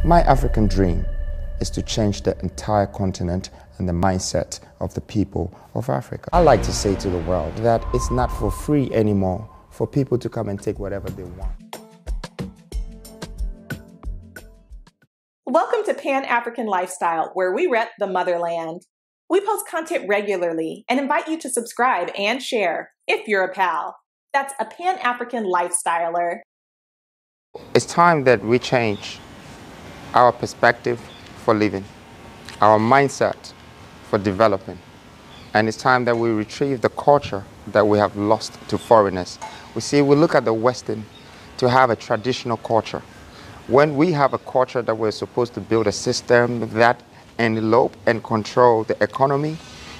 My African dream is to change the entire continent and the mindset of the people of Africa. I like to say to the world that it's not for free anymore for people to come and take whatever they want. Welcome to Pan-African Lifestyle, where we rep the motherland. We post content regularly and invite you to subscribe and share if you're a pal. That's a Pan-African lifestyler. It's time that we change our perspective for living, our mindset for developing. And it's time that we retrieve the culture that we have lost to foreigners. We look at the Western to have a traditional culture. When we have a culture that we're supposed to build a system that envelope and control the economy,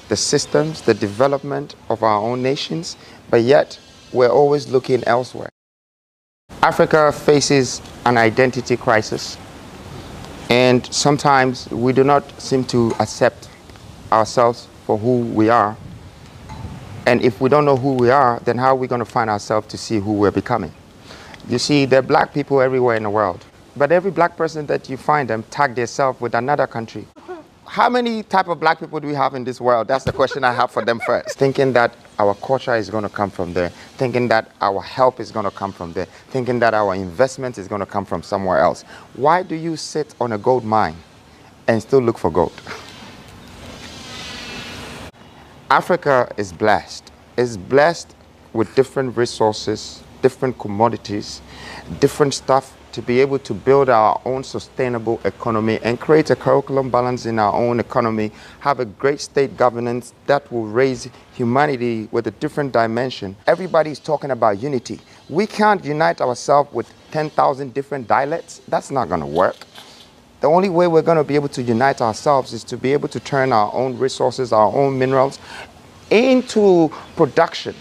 the systems, the development of our own nations, but yet we're always looking elsewhere. Africa faces an identity crisis, and sometimes we do not seem to accept ourselves for who we are. And if we don't know who we are, then how are we going to find ourselves to see who we're becoming? You see, there are black people everywhere in the world, but every black person that you find them tag themselves with another country. How many type of black people do we have in this world? That's the question I have for them first. Thinking that our culture is going to come from there, thinking that our help is going to come from there, thinking that our investment is going to come from somewhere else. Why do you sit on a gold mine and still look for gold? Africa is blessed. It's blessed with different resources, different commodities, different stuff to be able to build our own sustainable economy and create a curriculum balance in our own economy, have a great state governance that will raise humanity with a different dimension. Everybody's talking about unity. We can't unite ourselves with 10,000 different dialects. That's not going to work. The only way we're going to be able to unite ourselves is to be able to turn our own resources, our own minerals, into production,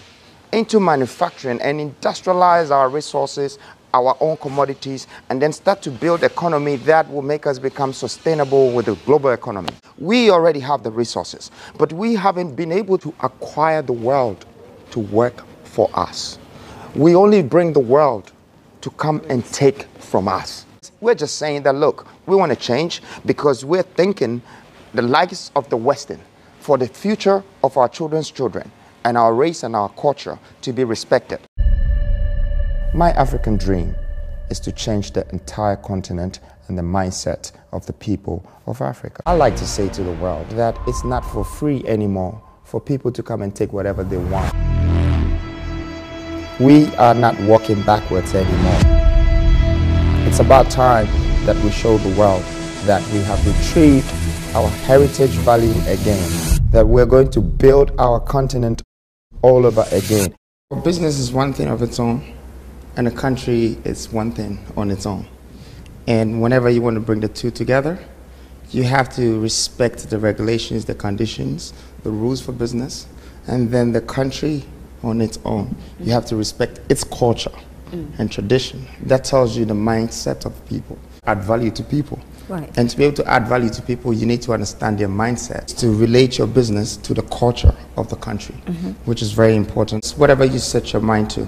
into manufacturing, and industrialize our resources, our own commodities, and then start to build an economy that will make us become sustainable with the global economy. We already have the resources, but we haven't been able to acquire the world to work for us. We only bring the world to come and take from us. We're just saying that, look, we want to change because we're thinking the likes of the Western for the future of our children's children and our race and our culture to be respected. My African dream is to change the entire continent and the mindset of the people of Africa. I like to say to the world that it's not for free anymore for people to come and take whatever they want. We are not walking backwards anymore. It's about time that we show the world that we have retrieved our heritage value again, that we're going to build our continent all over again. Business is one thing of its own, and a country is one thing on its own. And whenever you want to bring the two together, you have to respect the regulations, the conditions, the rules for business, and then the country on its own. You have to respect its culture and tradition. That tells you the mindset of people. Add value to people. Right. And to be able to add value to people, you need to understand their mindset, to relate your business to the culture of the country, which is very important. Whatever you set your mind to,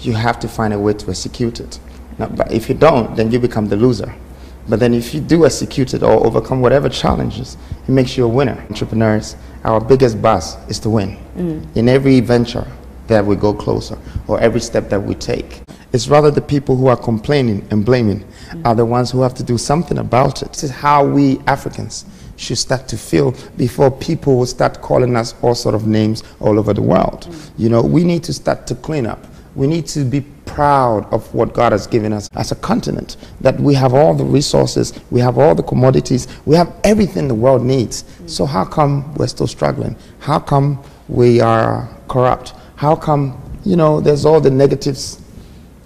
you have to find a way to execute it. Now, but if you don't, then you become the loser. But then if you do execute it or overcome whatever challenges, it makes you a winner. Entrepreneurs, our biggest buzz is to win. In every venture that we go closer, or every step that we take. It's rather the people who are complaining and blaming are the ones who have to do something about it. This is how we Africans should start to feel before people will start calling us all sort of names all over the world. You know, we need to start to clean up. We need to be proud of what God has given us as a continent, that we have all the resources, we have all the commodities, we have everything the world needs. So how come we're still struggling? How come we are corrupt? How come, you know, there's all the negatives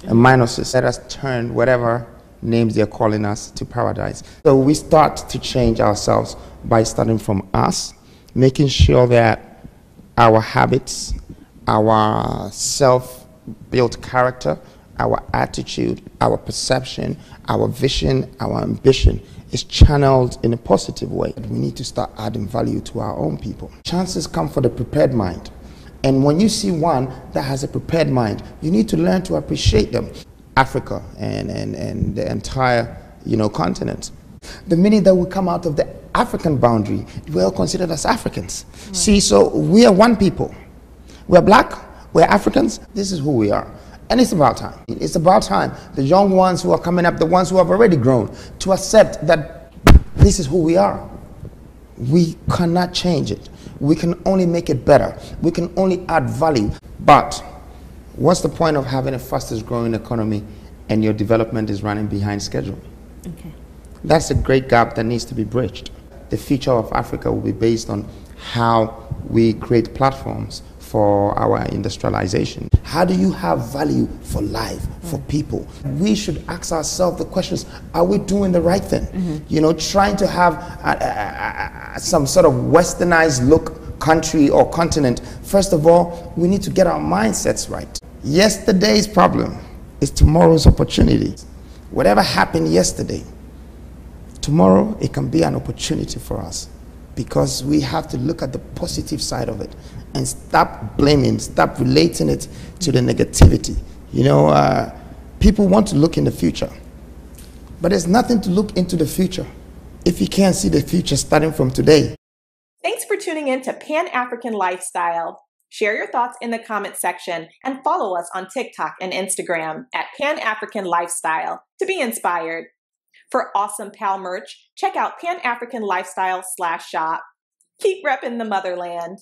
and minuses that has turned whatever names they're calling us to paradise? So we start to change ourselves by starting from us, making sure that our habits, our self-built character, our attitude, our perception, our vision, our ambition is channeled in a positive way. We need to start adding value to our own people. Chances come for the prepared mind. And when you see one that has a prepared mind, you need to learn to appreciate them. Africa and the entire continent. The minute that we come out of the African boundary, we're all considered as Africans. Right. See, so we are one people. We're black, we're Africans, this is who we are. And it's about time. It's about time the young ones who are coming up, the ones who have already grown, to accept that this is who we are. We cannot change it. We can only make it better. We can only add value. But what's the point of having the fastest growing economy and your development is running behind schedule? Okay. That's a great gap that needs to be bridged. The future of Africa will be based on how we create platforms for our industrialization. How do you have value for life, for people? We should ask ourselves the questions, are we doing the right thing? Mm-hmm. Trying to have some sort of westernized look country or continent. First of all, we need to get our mindsets right. Yesterday's problem is tomorrow's opportunity. Whatever happened yesterday, tomorrow it can be an opportunity for us, because we have to look at the positive side of it and stop blaming, stop relating it to the negativity. People want to look in the future, but there's nothing to look into the future if you can't see the future starting from today. Thanks for tuning in to Pan-African Lifestyle. Share your thoughts in the comment section and follow us on TikTok and Instagram at Pan-African Lifestyle to be inspired. For awesome PAL merch, check out panafricanlifestyle.shop. Keep repping the motherland.